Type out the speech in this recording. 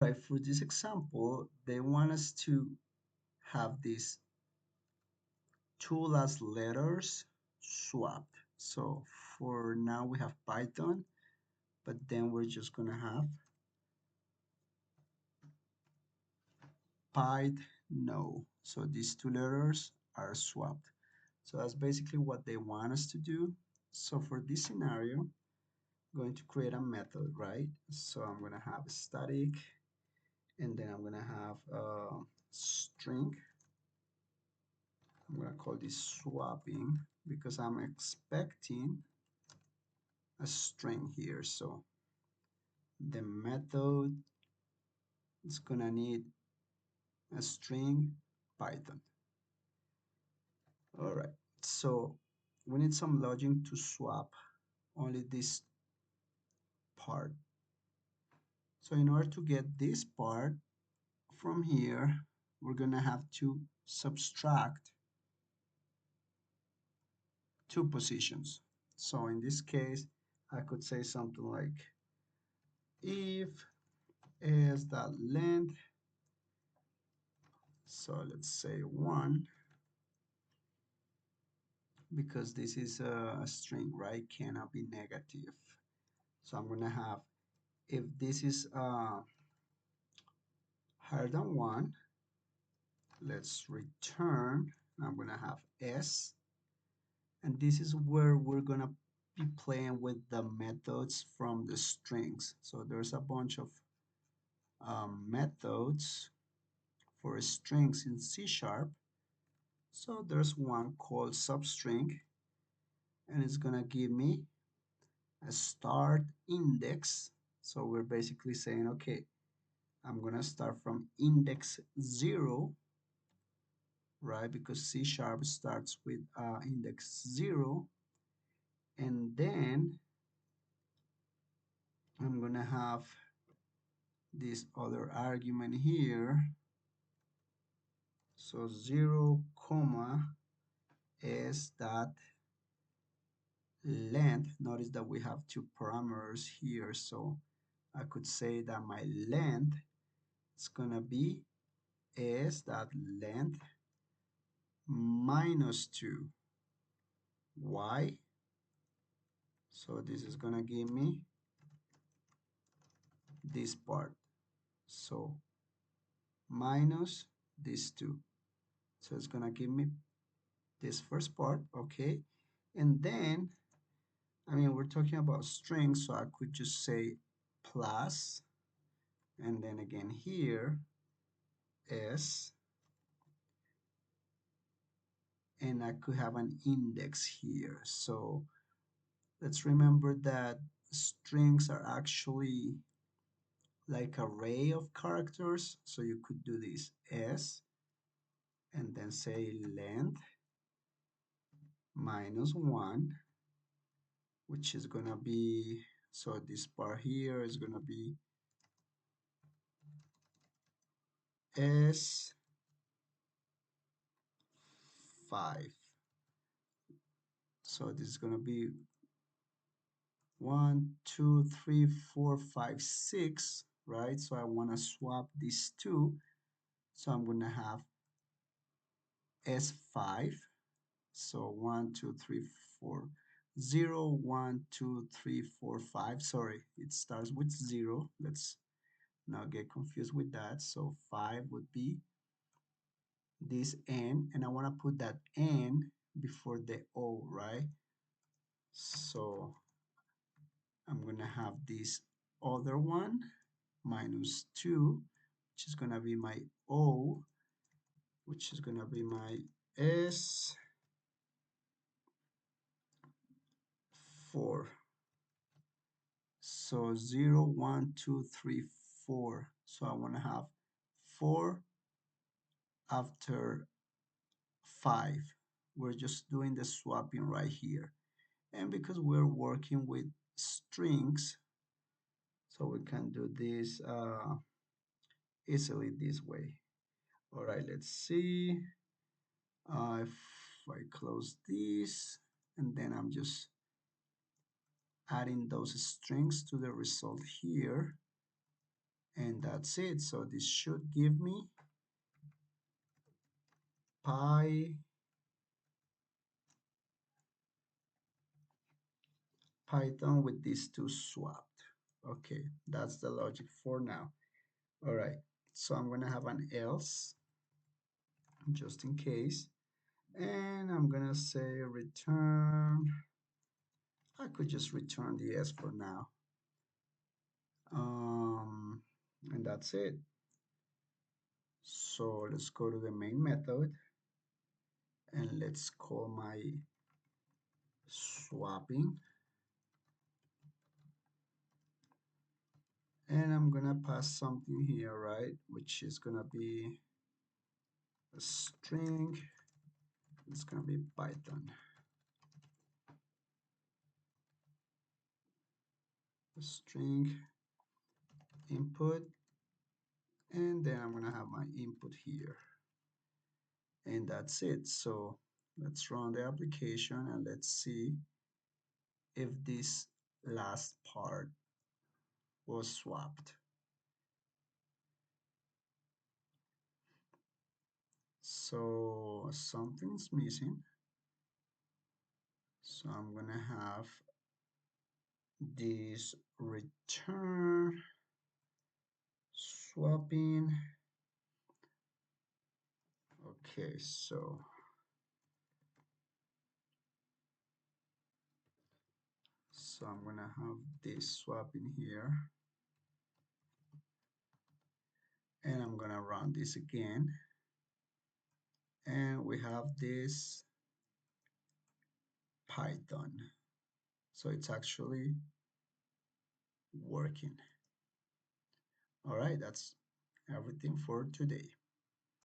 Right, for this example, they want us to have these two last letters swapped. So for now we have Python, but then we're just gonna have Pyth no. So these two letters are swapped. So that's basically what they want us to do. So for this scenario, I'm going to create a method, right? So I'm gonna have a static, and then I'm gonna have a string. I'm gonna call this swapping because I'm expecting a string here. So the method is gonna need a string Python. All right, so we need some logic to swap only this part. So in order to get this part from here, we're gonna have to subtract two positions. So in this case, I could say something like if is that length, so let's say 1, because this is a string, right? Cannot be negative. So I'm gonna have, if this is higher than 1, let's return. I'm gonna have s, and this is where we're gonna be playing with the methods from the strings. So there's a bunch of methods for strings in C sharp. So there's one called substring, and it's gonna give me a start index. So we're basically saying, okay, I'm gonna start from index 0, right? Because C sharp starts with index 0, and then I'm gonna have this other argument here. So 0, comma is that length. Notice that we have two parameters here. So I could say that my length is gonna be is that length minus 2. Why? So this is gonna give me this part. So minus these two. So it's gonna give me this first part, okay? And then, I mean, we're talking about strings, so I could just say plus, and then again here, s, and I could have an index here. So let's remember that strings are actually like array of characters. So you could do this s, and then say length minus 1, which is gonna be, so this part here is gonna be s5. So this is gonna be 1, 2, 3, 4, 5, 6, right? So I wanna swap these two. So I'm gonna have s5. So 1, 2, 3, 4, 0, 1, 2, 3, 4, 5. Sorry, it starts with 0. Let's not get confused with that. So 5 would be this n, and I want to put that n before the o, right? So I'm going to have this other one minus 2, which is going to be my o, which is going to be my s4. So 0, 1, 2, 3, 4. So I want to have 4 after 5. We're just doing the swapping right here. And because we're working with strings, so we can do this easily this way. All right, let's see. If I close this, and then I'm just adding those strings to the result here. And that's it. So this should give me Py Python with these two swapped. Okay, that's the logic for now. All right, so I'm gonna have an else just in case, and I'm gonna say return. I could just return the S for now. Um, and that's it. So let's go to the main method and let's call my swapping. And I'm gonna pass something here, right? Which is gonna be a string. It's gonna be Python. A string input, and then I'm gonna have my input here. And that's it. So let's run the application and let's see if this last part was swapped. So something's missing. So I'm gonna have this return swapping. Okay, so I'm gonna have this swapping here, and I'm gonna run this again, and we have this Python. So it's actually working. All right, that's everything for today.